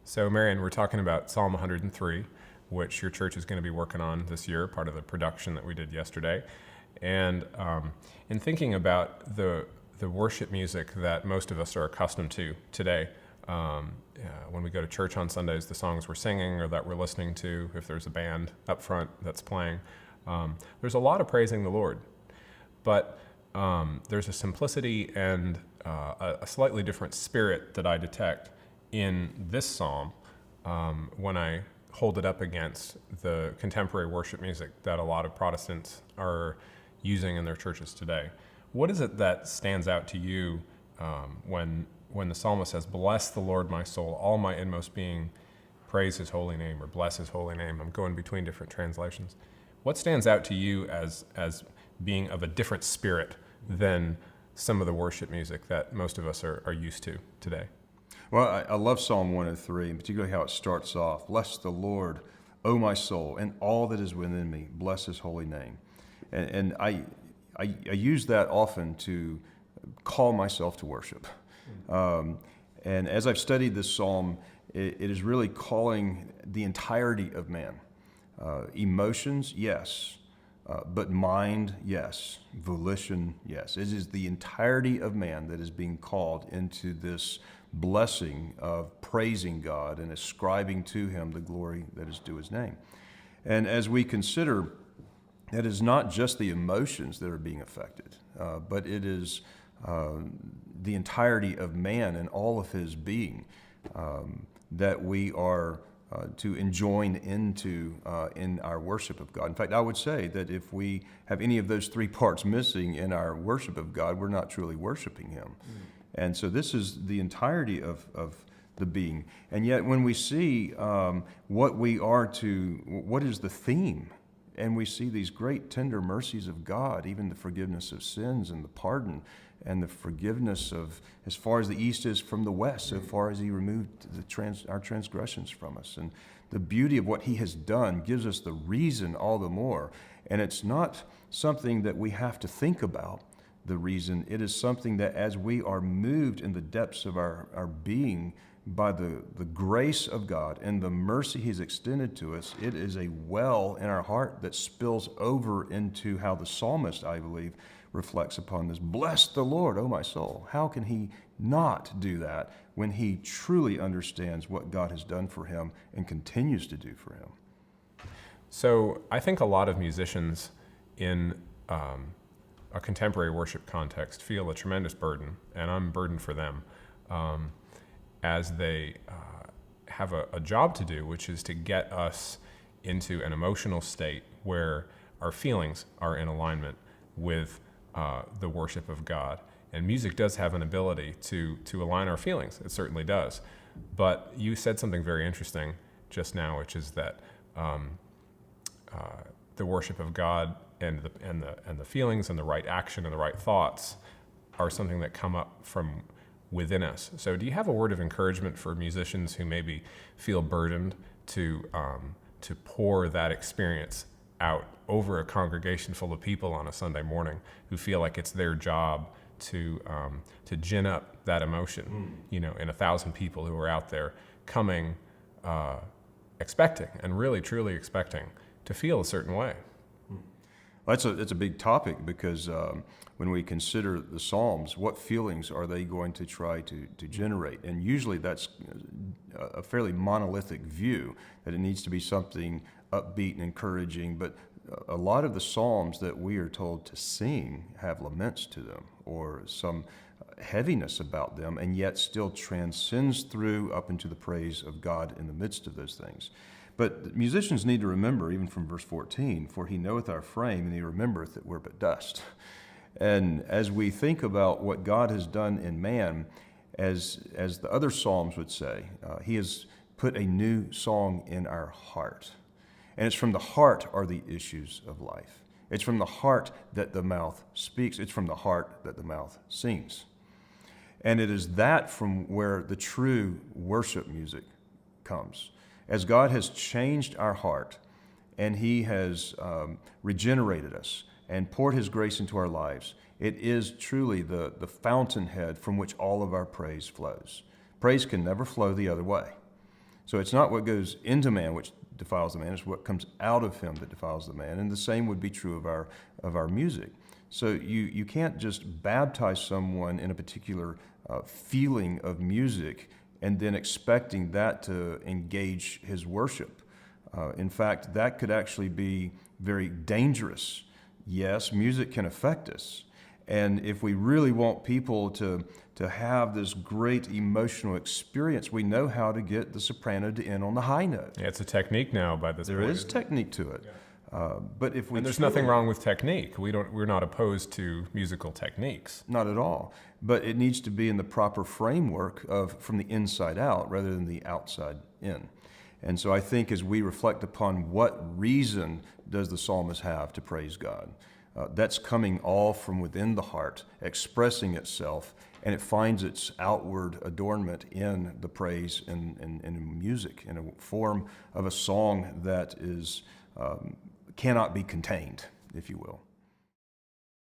So, Marion, we're talking about Psalm 103, which your church is going to be working on this year, part of the production that we did yesterday. And in thinking about the worship music that most of us are accustomed to today, when we go to church on Sundays, the songs we're singing or that we're listening to, if there's a band up front that's playing, there's a lot of praising the Lord. But there's a simplicity and a slightly different spirit that I detect in this psalm when I hold it up against the contemporary worship music that a lot of Protestants are using in their churches today. What is it that stands out to you when the psalmist says, "Bless the Lord, my soul, all my inmost being, praise his holy name," or "bless his holy name"? I'm going between different translations. What stands out to you as being of a different spirit than some of the worship music that most of us are used to today? Well, I love Psalm 103, and particularly how it starts off. Bless the Lord, O my soul, and all that is within me. Bless his holy name. And I use that often to call myself to worship. And as I've studied this psalm, it is really calling the entirety of man. Emotions, yes. But mind, yes. Volition, yes. It is the entirety of man that is being called into this blessing of praising God and ascribing to him the glory that is due his name. And as we consider, it is not just the emotions that are being affected, but it is the entirety of man and all of his being that we are to enjoin into in our worship of God. In fact, I would say that if we have any of those three parts missing in our worship of God, we're not truly worshiping him. And so this is the entirety of the being. And yet when we see what is the theme, and we see these great tender mercies of God, even the forgiveness of sins and the pardon and the forgiveness of, as far as the east is from the west, so far as he removed our transgressions from us. And the beauty of what he has done gives us the reason all the more. And it's not something that we have to think about, the reason. It is something that as we are moved in the depths of our being by the grace of God and the mercy he's extended to us, it is a well in our heart that spills over into how the psalmist, I believe, reflects upon this. Bless the Lord, O my soul. How can he not do that when he truly understands what God has done for him and continues to do for him? So I think a lot of musicians in a contemporary worship context feel a tremendous burden, and I'm burdened for them, as they have a job to do, which is to get us into an emotional state where our feelings are in alignment with the worship of God. And music does have an ability to align our feelings. It certainly does. But you said something very interesting just now, which is that the worship of God and the feelings and the right action and the right thoughts are something that come up from within us. So do you have a word of encouragement for musicians who maybe feel burdened to pour that experience out over a congregation full of people on a Sunday morning, who feel like it's their job to gin up that emotion, in 1,000 people who are out there coming, expecting and really truly expecting to feel a certain way? Well, it's a big topic because when we consider the Psalms, what feelings are they going to try to generate? And usually that's a fairly monolithic view, that it needs to be something upbeat and encouraging. But a lot of the Psalms that we are told to sing have laments to them or some heaviness about them, and yet still transcends through up into the praise of God in the midst of those things. But musicians need to remember, even from verse 14, "For he knoweth our frame, and he remembereth that we're but dust." And as we think about what God has done in man, as the other Psalms would say, he has put a new song in our heart. And it's from the heart are the issues of life. It's from the heart that the mouth speaks. It's from the heart that the mouth sings. And it is that from where the true worship music comes. As God has changed our heart and he has regenerated us and poured his grace into our lives, it is truly the fountainhead from which all of our praise flows. Praise can never flow the other way. So it's not what goes into man which defiles the man, it's what comes out of him that defiles the man. And the same would be true of our music. So you can't just baptize someone in a particular feeling of music and then expecting that to engage his worship. In fact, that could actually be very dangerous. Yes, music can affect us. And if we really want people to have this great emotional experience, we know how to get the soprano to end on the high note. Yeah, it's a technique now by this There point. is technique to it. But if we And there's truly- nothing wrong with technique. We're not opposed to musical techniques. Not at all. But it needs to be in the proper framework of from the inside out rather than the outside in. And so I think as we reflect upon what reason does the psalmist have to praise God, that's coming all from within the heart, expressing itself, and it finds its outward adornment in the praise and in music, in a form of a song that is cannot be contained, if you will.